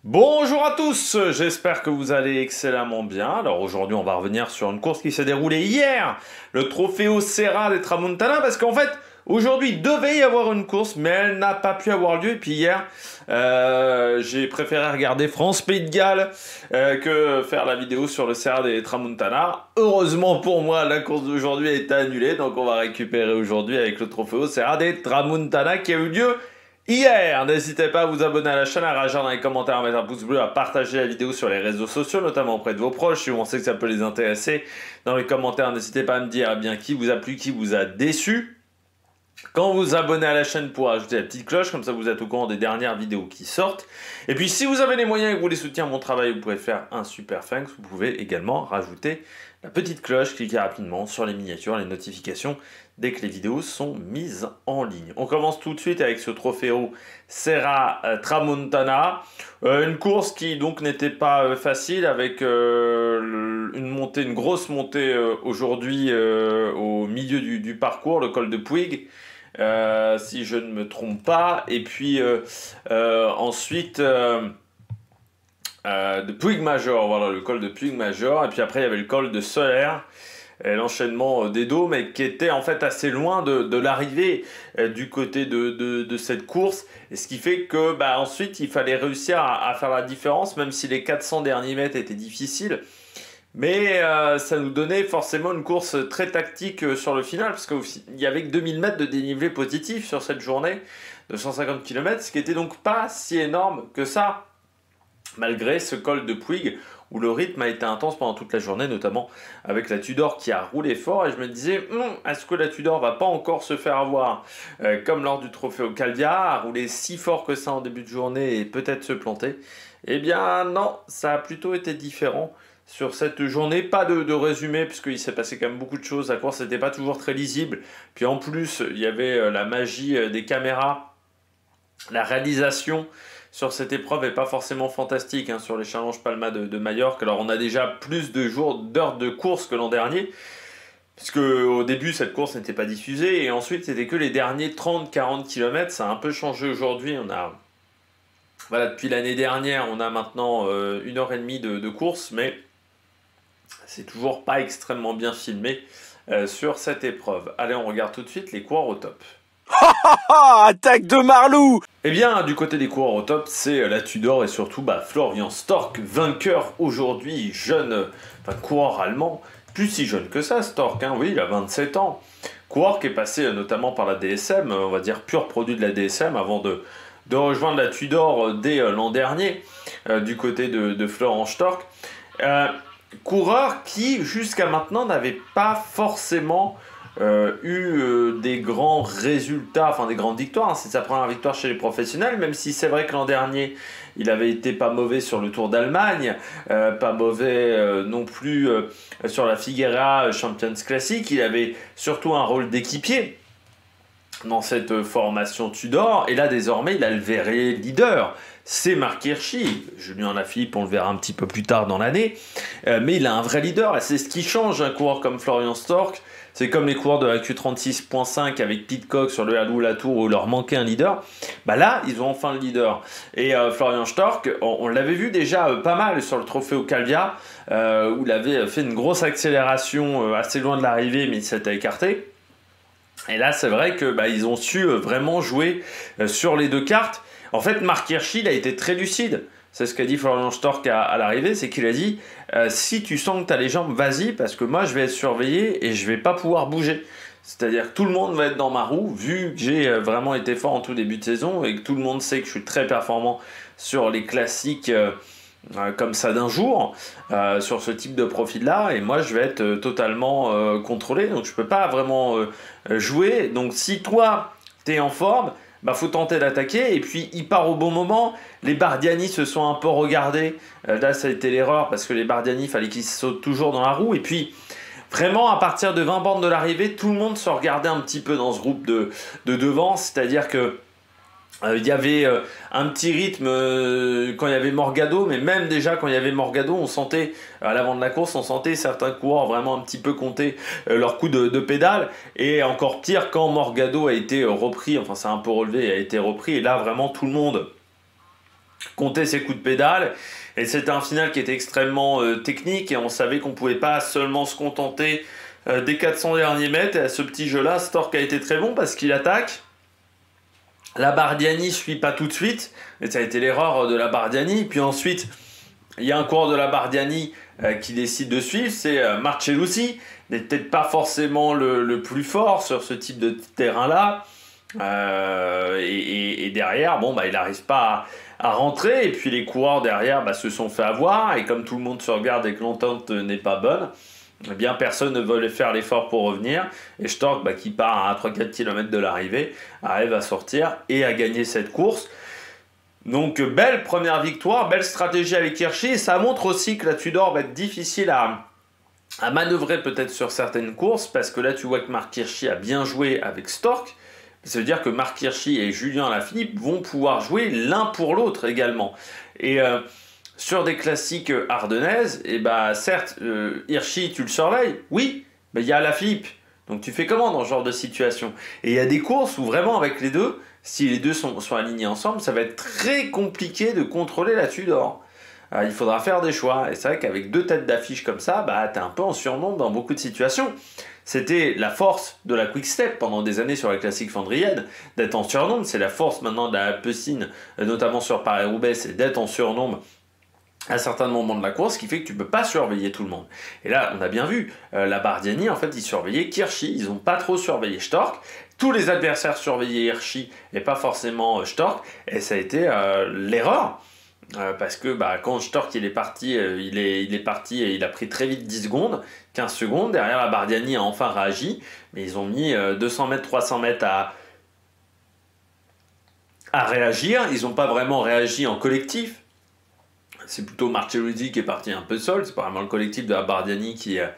Bonjour à tous, j'espère que vous allez excellemment bien. Alors aujourd'hui on va revenir sur une course qui s'est déroulée hier, le Trofeo Serra des Tramontana, parce qu'en fait aujourd'hui il devait y avoir une course mais elle n'a pas pu avoir lieu. Et puis hier j'ai préféré regarder France Pays de Galles que faire la vidéo sur le Serra des Tramontana. Heureusement pour moi la course d'aujourd'hui a été annulée, donc on va récupérer aujourd'hui avec le Trofeo Serra des Tramontana qui a eu lieu hier. N'hésitez pas à vous abonner à la chaîne, à réagir dans les commentaires, à mettre un pouce bleu, à partager la vidéo sur les réseaux sociaux, notamment auprès de vos proches, si vous pensez que ça peut les intéresser. Dans les commentaires, n'hésitez pas à me dire bien qui vous a plu, qui vous a déçu. Quand vous vous abonnez à la chaîne pour ajouter la petite cloche, comme ça vous êtes au courant des dernières vidéos qui sortent. Et puis si vous avez les moyens et que vous voulez soutenir mon travail, vous pouvez faire un super thanks. Vous pouvez également rajouter la petite cloche, cliquez rapidement sur les miniatures, les notifications dès que les vidéos sont mises en ligne. On commence tout de suite avec ce Trofeo Serra Tramontana, une course qui donc n'était pas facile, avec une grosse montée aujourd'hui au milieu du parcours, le col de Puig. Si je ne me trompe pas, et puis ensuite de Puig Major, voilà, le col de Puig Major, et puis après il y avait le col de Soler, l'enchaînement des dômes, et qui était en fait assez loin de l'arrivée du côté de cette course, et ce qui fait que ensuite il fallait réussir à faire la différence, même si les 400 derniers mètres étaient difficiles. Mais ça nous donnait forcément une course très tactique sur le final, parce qu'il y avait que 2000 mètres de dénivelé positif sur cette journée de 150 km, ce qui était donc pas si énorme que ça, malgré ce col de Puig, où le rythme a été intense pendant toute la journée, notamment avec la Tudor qui a roulé fort. Et je me disais, est-ce que la Tudor va pas encore se faire avoir, comme lors du Trofeo Calvia, à rouler si fort que ça en début de journée et peut-être se planter? Eh bien non, ça a plutôt été différent sur cette journée. Pas de résumé, puisqu'il s'est passé quand même beaucoup de choses. La course n'était pas toujours très lisible. Puis en plus, il y avait la magie des caméras. La réalisation sur cette épreuve n'est pas forcément fantastique, hein, sur les challenges Palma de Majorque. Alors on a déjà plus d'heures de course que l'an dernier, puisque au début cette course n'était pas diffusée, et ensuite c'était que les derniers 30-40 km. Ça a un peu changé aujourd'hui. Voilà, depuis l'année dernière, on a maintenant 1 h 30 de course, mais c'est toujours pas extrêmement bien filmé sur cette épreuve. Allez, on regarde tout de suite les coureurs au top. Attaque de Marlou! Eh bien, du côté des coureurs au top, c'est la Tudor et surtout Florian Stork, vainqueur aujourd'hui, jeune, coureur allemand, plus si jeune que ça, Stork, hein, oui, il a 27 ans. Coureur qui est passé notamment par la DSM, on va dire pur produit de la DSM, avant de rejoindre la Tudor dès l'an dernier, du côté de Florian Stork. Coureur qui, jusqu'à maintenant, n'avait pas forcément des grands résultats, enfin des grandes victoires, hein. C'est sa première victoire chez les professionnels, même si c'est vrai que l'an dernier il avait été pas mauvais sur le Tour d'Allemagne, pas mauvais non plus sur la Figueira Champions Classic. Il avait surtout un rôle d'équipier dans cette formation Tudor, et là désormais il a le vrai leader, c'est Marc Hirschi. Julien Lafilippe, on le verra un petit peu plus tard dans l'année, mais il a un vrai leader, et c'est ce qui change un coureur comme Florian Stork. C'est comme les coureurs de la Q36.5 avec Pidcock sur le Halou Latour, où il leur manquait un leader. Là, ils ont enfin le leader. Et Florian Stork, on l'avait vu déjà pas mal sur le Trofeo Calvia, où il avait fait une grosse accélération assez loin de l'arrivée, mais il s'était écarté. Et là, c'est vrai que ils ont su vraiment jouer sur les deux cartes. En fait, Marc Hirschi, il a été très lucide. C'est ce qu'a dit Florian Stork à l'arrivée, c'est qu'il a dit si tu sens que tu as les jambes, vas-y, parce que moi je vais être surveillé et je vais pas pouvoir bouger. C'est-à-dire que tout le monde va être dans ma roue, vu que j'ai vraiment été fort en tout début de saison et que tout le monde sait que je suis très performant sur les classiques comme ça d'un jour, sur ce type de profil-là, et moi je vais être totalement contrôlé, donc je peux pas vraiment jouer. Donc si toi tu es en forme, faut tenter d'attaquer, et puis il part au bon moment. Les Bardiani se sont un peu regardés, là ça a été l'erreur, parce que les Bardiani, il fallait qu'ils sautent toujours dans la roue, et puis vraiment à partir de 20 bornes de l'arrivée, tout le monde se regardait un petit peu dans ce groupe de devant, c'est-à-dire que il y avait un petit rythme quand il y avait Morgado, mais même déjà quand il y avait Morgado, on sentait, à l'avant de la course, on sentait certains coureurs vraiment un petit peu compter leur coup de pédale, et encore pire quand Morgado a été repris, enfin c'est un peu relevé, a été repris, et là vraiment tout le monde compter ses coups de pédale. Et c'était un final qui était extrêmement technique et on savait qu'on ne pouvait pas seulement se contenter des 400 derniers mètres. Et à ce petit jeu-là, Stork a été très bon parce qu'il attaque. La Bardiani ne suit pas tout de suite, et ça a été l'erreur de la Bardiani. Puis ensuite, il y a un coureur de la Bardiani qui décide de suivre, c'est Marcellucci. Il n'est peut-être pas forcément le plus fort sur ce type de terrain-là. Et derrière, bon, il n'arrive pas à rentrer. Et puis les coureurs derrière se sont fait avoir. Et comme tout le monde se regarde et que l'entente n'est pas bonne, eh bien personne ne veut faire l'effort pour revenir. Et Stork, qui part à 3-4 km de l'arrivée, arrive à sortir et à gagner cette course. Donc belle première victoire, belle stratégie avec Hirschi. Et ça montre aussi que la Tudor va être difficile à manœuvrer peut-être sur certaines courses. Parce que là tu vois que Marc Hirschi a bien joué avec Stork. Ça veut dire que Marc Hirschi et Julien Alaphilippe vont pouvoir jouer l'un pour l'autre également. Et sur des classiques ardennaises, certes, Hirschi, tu le surveilles, oui, mais il y a Alaphilippe. Donc tu fais comment dans ce genre de situation? Et il y a des courses où vraiment avec les deux, si les deux sont alignés ensemble, ça va être très compliqué de contrôler la Tudor. Il faudra faire des choix. Et c'est vrai qu'avec deux têtes d'affiche comme ça, t'es un peu en surnombre dans beaucoup de situations. C'était la force de la Quick Step pendant des années sur la classique Flandrienne, d'être en surnombre. C'est la force maintenant de la Alpecin, notamment sur Paris-Roubaix, c'est d'être en surnombre à certains moments de la course, ce qui fait que tu ne peux pas surveiller tout le monde. Et là, on a bien vu, la Bardiani, en fait, ils surveillaient Hirschi, ils n'ont pas trop surveillé Stork. Tous les adversaires surveillaient Hirschi et pas forcément Stork, et ça a été l'erreur. Parce que quand Stork il est parti et il a pris très vite 10 secondes, 15 secondes, derrière la Bardiani a enfin réagi, mais ils ont mis 200 mètres, 300 mètres à réagir, ils n'ont pas vraiment réagi en collectif, c'est plutôt Marcellucci qui est parti un peu seul, c'est pas vraiment le collectif de la Bardiani qui a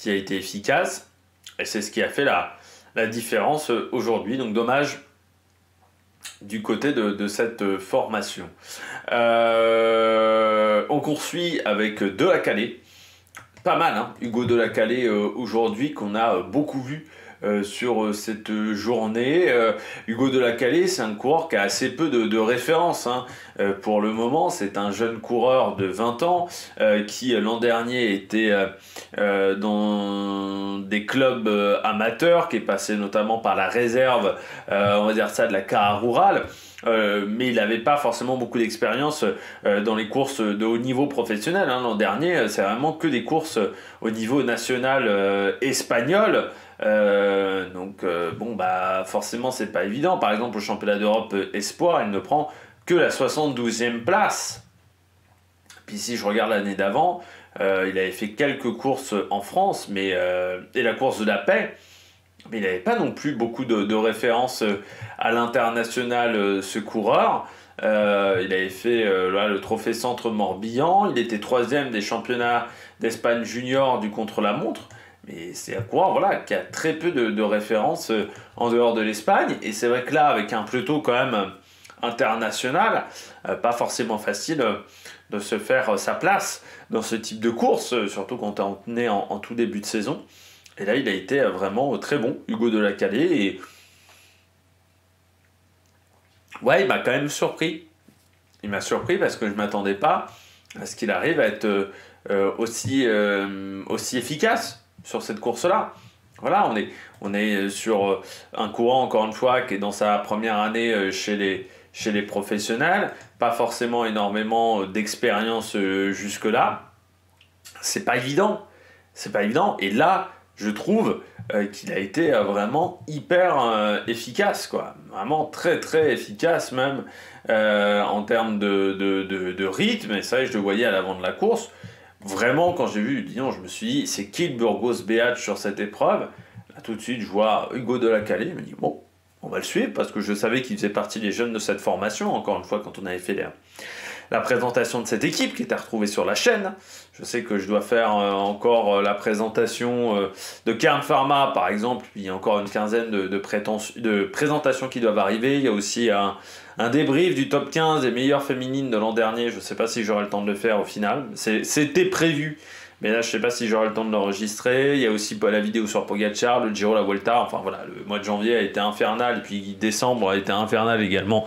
été efficace, et c'est ce qui a fait la différence aujourd'hui, donc dommage du côté de cette formation. On poursuit avec Delacalé. Pas mal, hein, Hugo Delacalé aujourd'hui qu'on a beaucoup vu sur cette journée. Hugo Delacalé, c'est un coureur qui a assez peu de références. Hein. Pour le moment, c'est un jeune coureur de 20 ans qui l'an dernier était dans des clubs amateurs, qui est passé notamment par la réserve, on va dire ça, de la Cara Rural. Mais il n'avait pas forcément beaucoup d'expérience dans les courses de haut niveau professionnel. Hein. L'an dernier, c'est vraiment que des courses au niveau national espagnol. Forcément, c'est pas évident. Par exemple, au championnat d'Europe Espoir, il ne prend que la 72e place. Puis si je regarde l'année d'avant, il avait fait quelques courses en France, et la course de la paix. Mais il n'avait pas non plus beaucoup de références à l'international, ce coureur. Il avait fait le trophée Centre Morbihan. Il était 3e des championnats d'Espagne junior du contre-la-montre. Mais c'est un coureur qui a très peu de références en dehors de l'Espagne. Et c'est vrai que là, avec un peloton quand même international, pas forcément facile de se faire sa place dans ce type de course, surtout quand on est en tout début de saison. Et là, il a été vraiment très bon, Hugo Delacalé. Et ouais, il m'a quand même surpris. Il m'a surpris parce que je ne m'attendais pas à ce qu'il arrive à être aussi efficace sur cette course-là. Voilà, on est sur un courant, encore une fois, qui est dans sa première année chez les professionnels. Pas forcément énormément d'expérience jusque-là. C'est pas évident. Et là, je trouve qu'il a été vraiment hyper efficace, quoi. Vraiment très très efficace même en termes de rythme. Et ça, je le voyais à l'avant de la course. Vraiment, quand j'ai vu Dion, je me suis dit, c'est qui le Burgos Beat sur cette épreuve? Là, tout de suite, je vois Hugo Delacalé. Je me dis, bon, on va le suivre parce que je savais qu'il faisait partie des jeunes de cette formation. Encore une fois, quand on avait fait la présentation de cette équipe qui était retrouvée sur la chaîne. Je sais que je dois faire encore la présentation de Kern Pharma, par exemple. Puis il y a encore une quinzaine de présentations qui doivent arriver. Il y a aussi un débrief du top 15 des meilleures féminines de l'an dernier. Je ne sais pas si j'aurai le temps de le faire au final. C'était prévu. Mais là, je ne sais pas si j'aurai le temps de l'enregistrer. Il y a aussi la vidéo sur Pogacar, le Giro, la Vuelta. Enfin voilà, le mois de janvier a été infernal. Et puis décembre a été infernal également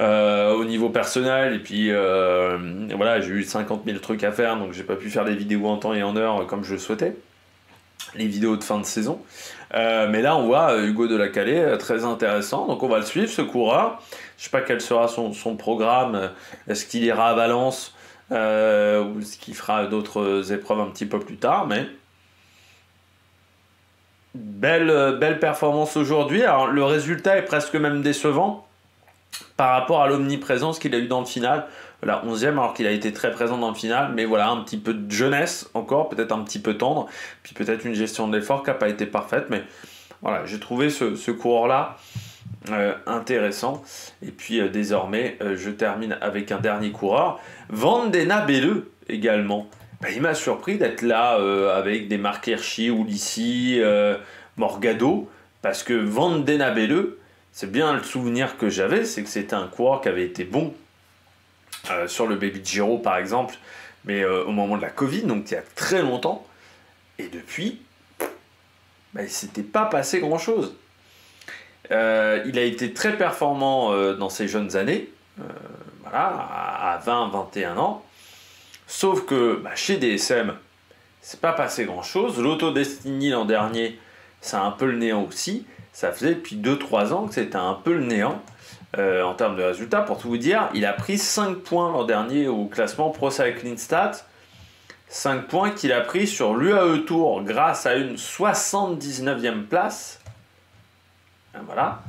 au niveau personnel, et puis voilà, j'ai eu 50 000 trucs à faire, donc j'ai pas pu faire des vidéos en temps et en heure comme je le souhaitais, les vidéos de fin de saison. Mais là on voit Hugo de la Calais, très intéressant, donc on va le suivre, ce coureur. Je sais pas quel sera son programme, est-ce qu'il ira à Valence ou est-ce qu'il fera d'autres épreuves un petit peu plus tard, mais belle performance aujourd'hui. Alors le résultat est presque même décevant par rapport à l'omniprésence qu'il a eu dans le final, la 11e, alors qu'il a été très présent dans le final, mais voilà, un petit peu de jeunesse encore, peut-être un petit peu tendre, puis peut-être une gestion de l'effort qui n'a pas été parfaite, mais voilà, j'ai trouvé ce coureur-là intéressant. Et puis désormais, je termine avec un dernier coureur, Van den Abele également. Il m'a surpris d'être là avec des Marc Hirschi, Ulissi, Morgado, parce que Van den Abele, c'est bien le souvenir que j'avais, c'est que c'était un coureur qui avait été bon sur le Baby Giro par exemple, mais au moment de la Covid, donc il y a très longtemps, et depuis, il ne s'était pas passé grand chose. Il a été très performant dans ses jeunes années, voilà, à 20-21 ans, sauf que chez DSM, c'est pas passé grand chose. L'Auto Destiny l'an dernier, c'est un peu le néant aussi. Ça faisait depuis 2-3 ans que c'était un peu le néant en termes de résultats. Pour tout vous dire, il a pris 5 points l'an dernier au classement Pro Cycling Stats. 5 points qu'il a pris sur l'UAE Tour grâce à une 79e place. Voilà.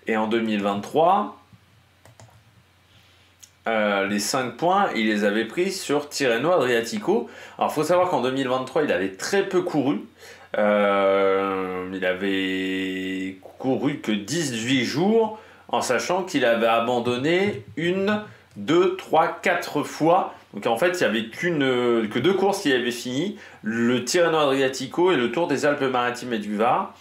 Et en 2023, les 5 points, il les avait pris sur Tirreno Adriatico. Alors il faut savoir qu'en 2023, il avait très peu couru. Il avait couru que 18 jours, en sachant qu'il avait abandonné 1, 2, 3, 4 fois. Donc en fait, il n'y avait que 2 courses qu'il avait fini, le Tirreno Adriatico et le Tour des Alpes-Maritimes et du Var.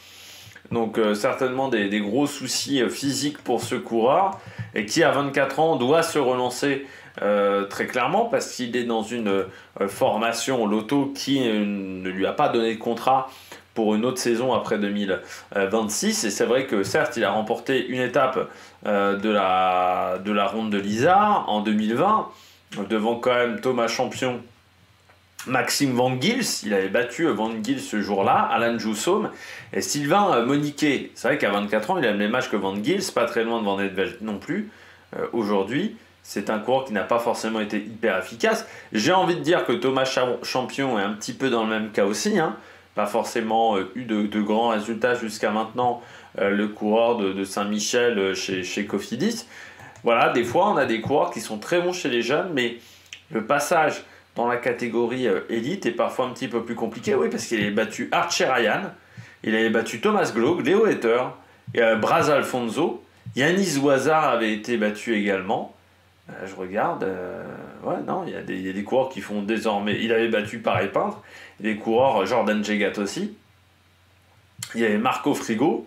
Donc certainement des gros soucis physiques pour ce coureur, et qui à 24 ans doit se relancer très clairement, parce qu'il est dans une formation Lotto qui ne lui a pas donné de contrat pour une autre saison après 2026. Et c'est vrai que certes, il a remporté une étape de la ronde de l'Isère en 2020, devant quand même Thomas Champion, Maxime Van Gils. Il avait battu Van Gils ce jour-là, Alan Joussaume et Sylvain Moniquet. C'est vrai qu'à 24 ans, il a le même âge que Van Gils, pas très loin de Van Edveld non plus. Aujourd'hui, c'est un coureur qui n'a pas forcément été hyper efficace. J'ai envie de dire que Thomas Champion est un petit peu dans le même cas aussi, hein. Pas forcément eu de grands résultats jusqu'à maintenant, le coureur de Saint-Michel chez Cofidis. Voilà, des fois on a des coureurs qui sont très bons chez les jeunes, mais le passage dans la catégorie élite est parfois un petit peu plus compliqué. Oui, parce qu'il avait battu Archer Ryan, il avait battu Thomas Gloog, Léo Hetter, Braz Alfonso, Yanis Ouazard avait été battu également. Je regarde, ouais, non, il y a des coureurs qui font désormais. Il avait battu Paris Peintre, des coureurs, Jordan Jegat aussi. Il y avait Marco Frigo.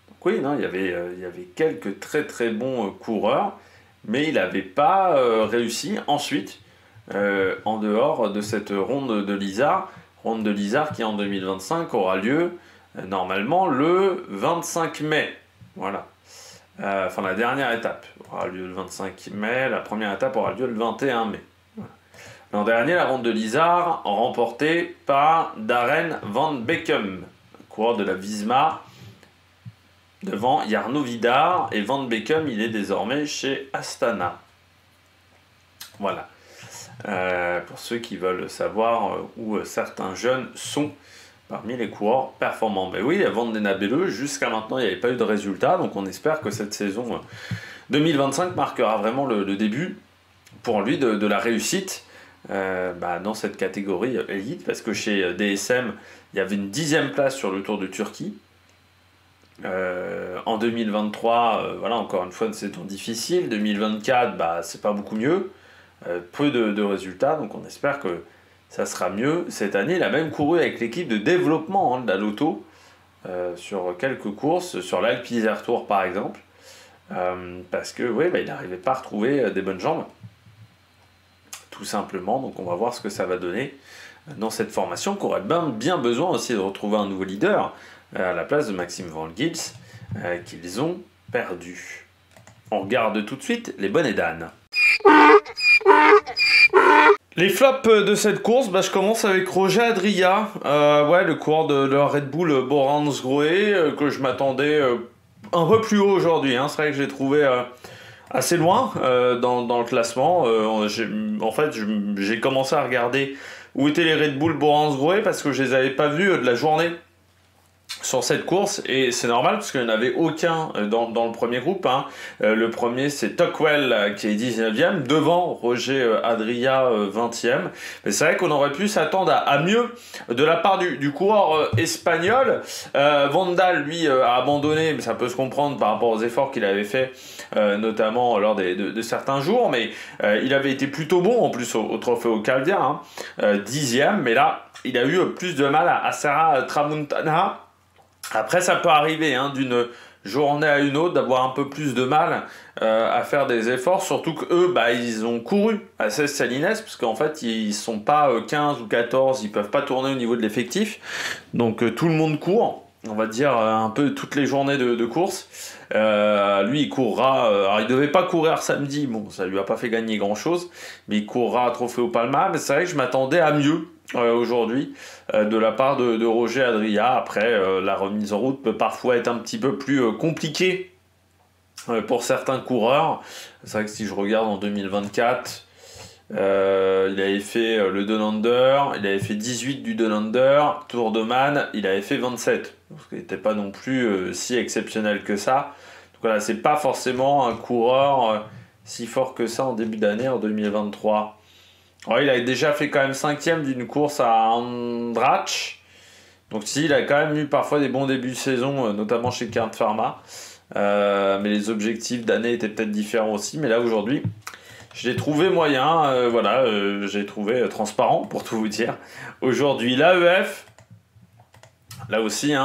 Donc oui, non, il y avait quelques très très bons coureurs, mais il n'avait pas réussi ensuite en dehors de cette ronde de l'Isère. Ronde de l'Isère qui en 2025 aura lieu normalement le 25 mai. Voilà. Enfin, la dernière étape aura lieu le 25 mai, la première étape aura lieu le 21 mai. Voilà. L'an dernier, la ronde de l'Isère remportée par Darren Van Beckum, coureur de la Visma, devant Jarno Vidar, et Van Beckum, il est désormais chez Astana. Voilà. Pour ceux qui veulent savoir où certains jeunes sont parmi les coureurs performants. Mais oui, Van den Abele, jusqu'à maintenant, il n'y avait pas eu de résultat, donc on espère que cette saison 2025 marquera vraiment le début pour lui de la réussite dans cette catégorie élite, parce que chez DSM, il y avait une 10e place sur le Tour de Turquie. En 2023, voilà, encore une fois, une saison difficile. 2024, c'est pas beaucoup mieux. Peu de résultats, donc on espère que ça sera mieux cette année. Il a même couru avec l'équipe de développement de la Lotto sur quelques courses, sur l'Alpe Isère Tour par exemple, parce que il n'arrivait pas à retrouver des bonnes jambes, tout simplement. Donc on va voir ce que ça va donner dans cette formation, qui aurait bien besoin aussi de retrouver un nouveau leader à la place de Maxime Van Gils, qu'ils ont perdu. On regarde tout de suite les bonnets d'âne. Les flops de cette course, je commence avec Roger Adria, le coureur de la Red Bull Boransgrohe, que je m'attendais un peu plus haut aujourd'hui. C'est vrai que j'ai trouvé assez loin dans le classement. J'ai commencé à regarder où étaient les Red Bull Boransgrohe parce que je les avais pas vus de la journée sur cette course, et c'est normal parce qu'il n'y en avait aucun dans le premier groupe. Le premier, c'est Tocqueville qui est 19e, devant Roger Adria 20e. Mais c'est vrai qu'on aurait pu s'attendre à mieux de la part du coureur espagnol. Vandal, lui, a abandonné, mais ça peut se comprendre par rapport aux efforts qu'il avait fait, notamment lors de certains jours. Mais il avait été plutôt bon, en plus, au trophée au Caldia, 10e. Mais là, il a eu plus de mal à Serra Tramuntana. Après, ça peut arriver d'une journée à une autre d'avoir un peu plus de mal à faire des efforts, surtout qu'eux, ils ont couru à 16 Salines, parce qu'en fait, ils sont pas 15 ou 14, ils peuvent pas tourner au niveau de l'effectif. Donc, tout le monde court, on va dire un peu toutes les journées de course. Lui, il courra, alors il devait pas courir samedi, bon, ça lui a pas fait gagner grand-chose, mais il courra à Trofeo Palma, mais c'est vrai que je m'attendais à mieux aujourd'hui de la part de Roger Adria. Après, la remise en route peut parfois être un petit peu plus compliquée pour certains coureurs. C'est vrai que si je regarde en 2024, il avait fait le Donander, il avait fait 18 du Donander, Tour de Man, il avait fait 27, ce qui n'était pas non plus si exceptionnel que ça. Donc voilà, c'est pas forcément un coureur si fort que ça en début d'année, en 2023. Alors, il a déjà fait quand même 5e d'une course à Andratx. Donc si, il a quand même eu parfois des bons débuts de saison, notamment chez Kern Pharma. Mais les objectifs d'année étaient peut-être différents aussi. Mais là, aujourd'hui, je l'ai trouvé moyen. J'ai trouvé transparent, pour tout vous dire. Aujourd'hui, l'AEF, là aussi,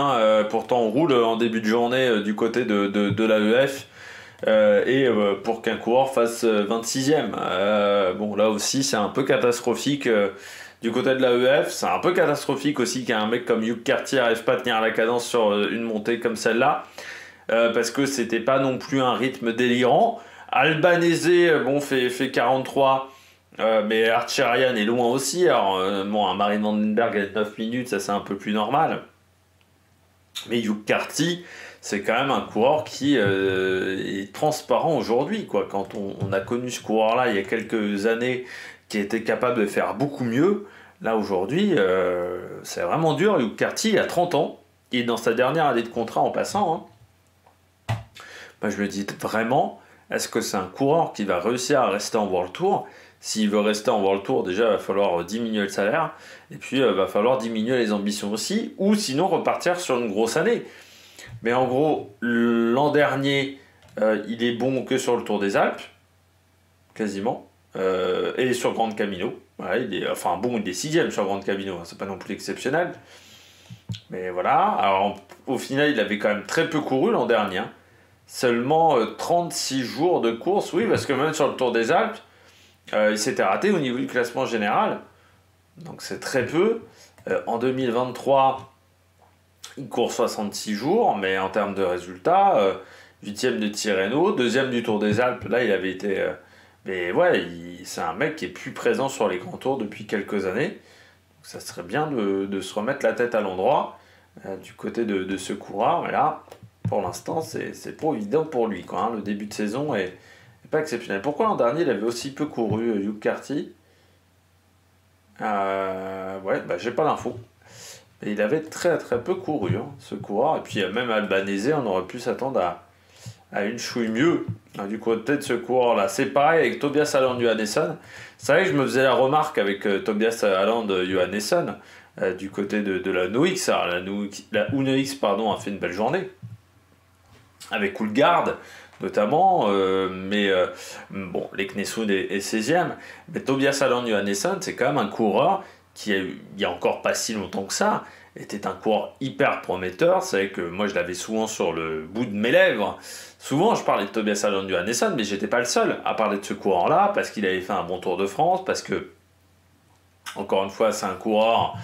pourtant on roule en début de journée du côté de l'AEF. Pour qu'un coureur fasse 26e. Là aussi, c'est un peu catastrophique du côté de l'AEF. C'est un peu catastrophique aussi qu'un mec comme Hugh Carty n'arrive pas à tenir la cadence sur une montée comme celle-là. Parce que c'était pas non plus un rythme délirant. Albanese, fait 43. Mais Archerian est loin aussi. Alors, un Marin Vandenberg à 9 minutes, ça c'est un peu plus normal. Mais Hugh Carty, c'est quand même un coureur qui est transparent aujourd'hui, quoi. Quand on a connu ce coureur-là il y a quelques années, qui était capable de faire beaucoup mieux, là aujourd'hui, c'est vraiment dur. Hugh Carty, il a 30 ans, il est dans sa dernière année de contrat en passant. Je me dis vraiment, est-ce que c'est un coureur qui va réussir à rester en World Tour? S'il veut rester en World Tour, déjà, il va falloir diminuer le salaire, et puis il va falloir diminuer les ambitions aussi, ou sinon repartir sur une grosse année. Mais en gros, l'an dernier, il est bon que sur le Tour des Alpes, quasiment, et sur Grande Camino. Ouais, il est 6e sur Grande Camino, c'est pas non plus exceptionnel. Mais voilà, alors au final, il avait quand même très peu couru l'an dernier. Seulement 36 jours de course, oui, parce que même sur le Tour des Alpes, il s'était raté au niveau du classement général. Donc c'est très peu. En 2023, il court 66 jours, mais en termes de résultats, 8e de Tirreno, 2e du Tour des Alpes, là il avait été... c'est un mec qui est plus présent sur les grands tours depuis quelques années. Donc, ça serait bien de se remettre la tête à l'endroit du côté de ce coureur, mais là, pour l'instant, c'est pas évident pour lui, quoi. Le début de saison est pas exceptionnel. Pourquoi l'an dernier il avait aussi peu couru, Hugh Carty? J'ai pas l'info. Et il avait très très peu couru, ce coureur. Et puis même Albanese, on aurait pu s'attendre à une chouille mieux du côté de ce coureur-là. C'est pareil avec Tobias Haaland Johannesson. C'est vrai que je me faisais la remarque avec Tobias Haaland Johannesson du côté de la Noix. Alors, la UNOX a fait une belle journée. Avec Coolgard notamment, les Knessoud est 16e. Mais Tobias Haaland Johannesson, c'est quand même un coureur qui, il y a encore pas si longtemps que ça, était un coureur hyper prometteur. C'est vrai que moi je l'avais souvent sur le bout de mes lèvres. Souvent je parlais de Tobias Haaland Johannesson, mais j'étais pas le seul à parler de ce coureur-là, parce qu'il avait fait un bon Tour de France, parce que, encore une fois, c'est un coureur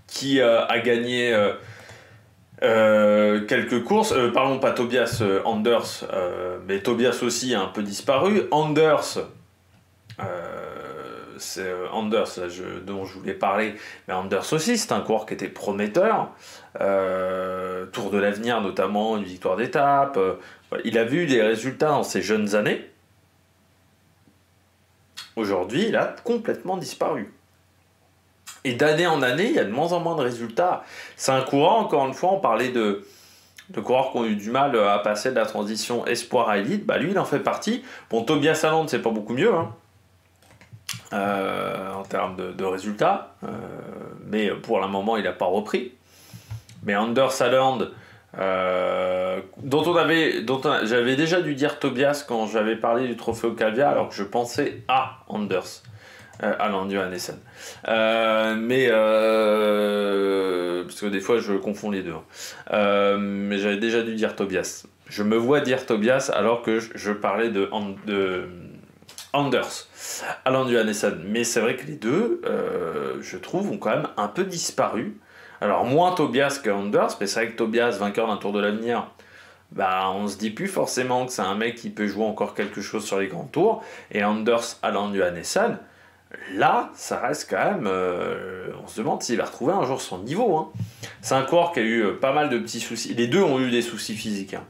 qui a gagné Quelques courses, parlons pas Tobias Anders, mais Tobias aussi a un peu disparu. Anders, c'est Anders là, dont je voulais parler, mais Anders aussi, c'est un coureur qui était prometteur. Tour de l'avenir notamment, une victoire d'étape. Voilà. Il a vu des résultats dans ses jeunes années. Aujourd'hui, il a complètement disparu. Et d'année en année, il y a de moins en moins de résultats. C'est un coureur, encore une fois, on parlait de coureurs qui ont eu du mal à passer de la transition espoir à élite. Bah, lui, il en fait partie. Bon, Tobias Haaland, c'est pas beaucoup mieux, hein, en termes de résultats. Mais pour le moment, il n'a pas repris. Mais Anders Haaland, j'avais déjà dû dire Tobias quand j'avais parlé du trophée Octavia, alors que je pensais à Anders. Haaland Johannessen. Parce que des fois je confonds les deux. Mais j'avais déjà dû dire Tobias. Je me vois dire Tobias alors que je parlais de Anders. Haaland Johannessen. Mais c'est vrai que les deux, je trouve, ont quand même un peu disparu. Alors moins Tobias que Anders, mais c'est vrai que Tobias, vainqueur d'un Tour de l'Avenir, bah, on se dit plus forcément que c'est un mec qui peut jouer encore quelque chose sur les grands tours. Et Anders Haaland Johannessen, là, ça reste quand même... on se demande s'il va retrouver un jour son niveau. Hein. C'est un coureur qui a eu pas mal de petits soucis. Les deux ont eu des soucis physiques. Hein.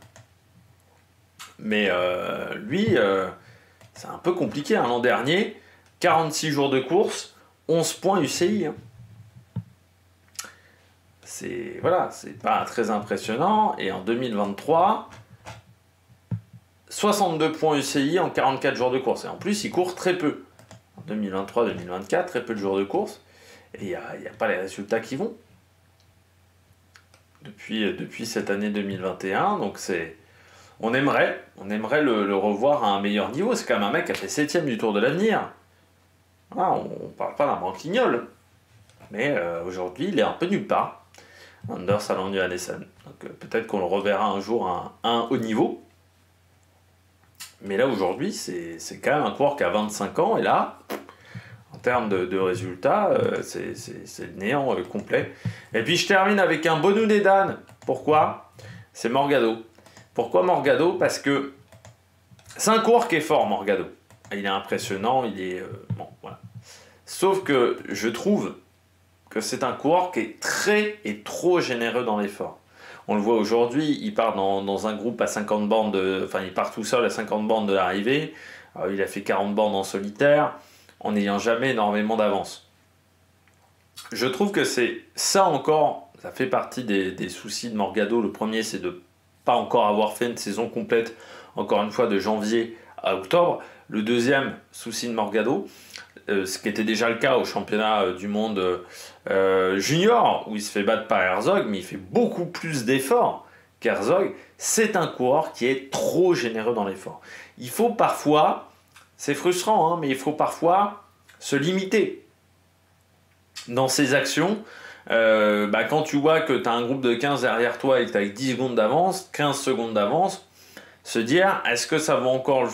Mais lui, c'est un peu compliqué. Hein. L'an dernier, 46 jours de course, 11 points UCI. Hein. C'est pas très impressionnant. Et en 2023, 62 points UCI en 44 jours de course. Et en plus, il court très peu. En 2023-2024, très peu de jours de course. Et il n'y a pas les résultats qui vont. Depuis cette année 2021. Donc on aimerait le revoir à un meilleur niveau. C'est quand même un mec qui a fait 7ème du Tour de l'Avenir. Ah, on ne parle pas d'un branquignol. Mais aujourd'hui, il est un peu nulle part. Anders Haaland Johannessen. Donc peut-être qu'on le reverra un jour à un haut niveau. Mais là aujourd'hui, c'est quand même un coureur qui a 25 ans. Et là, en termes de résultats, c'est le néant complet. Et puis je termine avec un Bonu Dedan. Pourquoi ? C'est Morgado. Pourquoi Morgado ? Parce que c'est un coureur qui est fort, Morgado. Il est impressionnant, il est... bon, voilà. Sauf que je trouve que c'est un coureur qui est très et trop généreux dans l'effort. On le voit aujourd'hui, il part dans un groupe à 50 bornes il part tout seul à 50 bornes de l'arrivée. Il a fait 40 bornes en solitaire, en n'ayant jamais énormément d'avance. Je trouve que c'est ça encore, ça fait partie des soucis de Morgado. Le premier, c'est de ne pas encore avoir fait une saison complète, encore une fois, de janvier à octobre. Le deuxième souci de Morgado, ce qui était déjà le cas au championnat du monde junior, où il se fait battre par Herzog, mais il fait beaucoup plus d'efforts qu'Herzog. C'est un coureur qui est trop généreux dans l'effort. Il faut parfois, c'est frustrant, hein, mais il faut parfois se limiter dans ses actions. Quand tu vois que tu as un groupe de 15 derrière toi et que tu as 10 secondes d'avance, 15 secondes d'avance, se dire, est-ce que ça va encore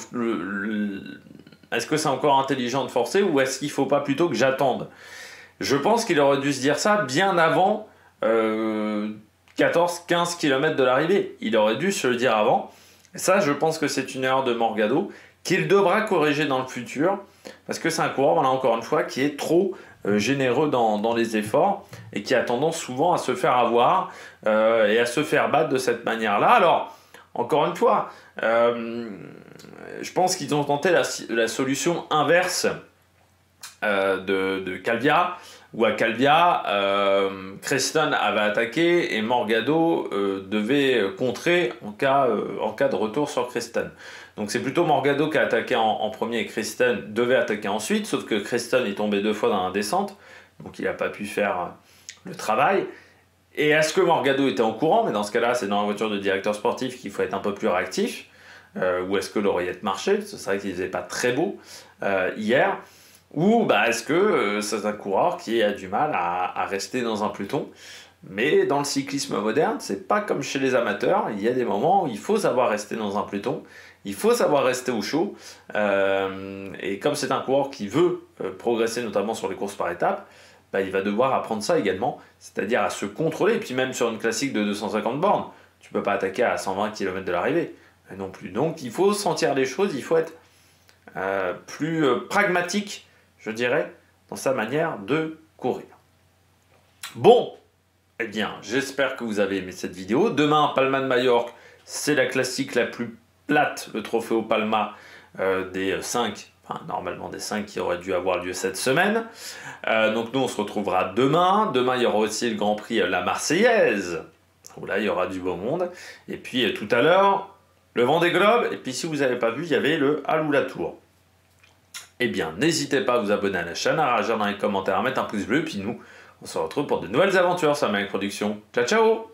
est-ce que c'est encore intelligent de forcer ou est-ce qu'il ne faut pas plutôt que j'attende ? Je pense qu'il aurait dû se dire ça bien avant 14-15 km de l'arrivée. Il aurait dû se le dire avant. Et ça, je pense que c'est une erreur de Morgado qu'il devra corriger dans le futur parce que c'est un coureur, voilà, encore une fois, qui est trop généreux dans les efforts et qui a tendance souvent à se faire avoir et à se faire battre de cette manière-là. Alors, encore une fois, je pense qu'ils ont tenté la solution inverse de Calvia, où à Calvia, Creston avait attaqué et Morgado devait contrer en cas de retour sur Creston. Donc c'est plutôt Morgado qui a attaqué en premier et Creston devait attaquer ensuite, sauf que Creston est tombé 2 fois dans la descente, donc il n'a pas pu faire le travail. Et est-ce que Morgado était en courant ? Mais dans ce cas-là, c'est dans la voiture de directeur sportif qu'il faut être un peu plus réactif. Ou est-ce que l'oreillette marchait ? C'est vrai qu'il faisait pas très beau hier. Ou est-ce que c'est un coureur qui a du mal à rester dans un peloton ? Mais dans le cyclisme moderne, c'est pas comme chez les amateurs. Il y a des moments où il faut savoir rester dans un peloton. Il faut savoir rester au chaud. Et comme c'est un coureur qui veut progresser, notamment sur les courses par étapes, bah, il va devoir apprendre ça également, c'est-à-dire à se contrôler. Et puis même sur une classique de 250 bornes, tu ne peux pas attaquer à 120 km de l'arrivée non plus. Donc il faut sentir les choses, il faut être plus pragmatique, je dirais, dans sa manière de courir. Bon, eh bien, j'espère que vous avez aimé cette vidéo. Demain, Palma de Majorque, c'est la classique la plus plate, le trophée au Palma des 5, enfin normalement des 5 qui auraient dû avoir lieu cette semaine. Donc nous, on se retrouvera demain. Demain, il y aura aussi le Grand Prix La Marseillaise, où là, il y aura du beau monde. Et puis tout à l'heure, le Vendée Globe. Et puis si vous n'avez pas vu, il y avait le Alou-la-Tour. Eh bien, n'hésitez pas à vous abonner à la chaîne, à réagir dans les commentaires, à mettre un pouce bleu. Puis nous, on se retrouve pour de nouvelles aventures sur Maniac Production. Ciao, ciao!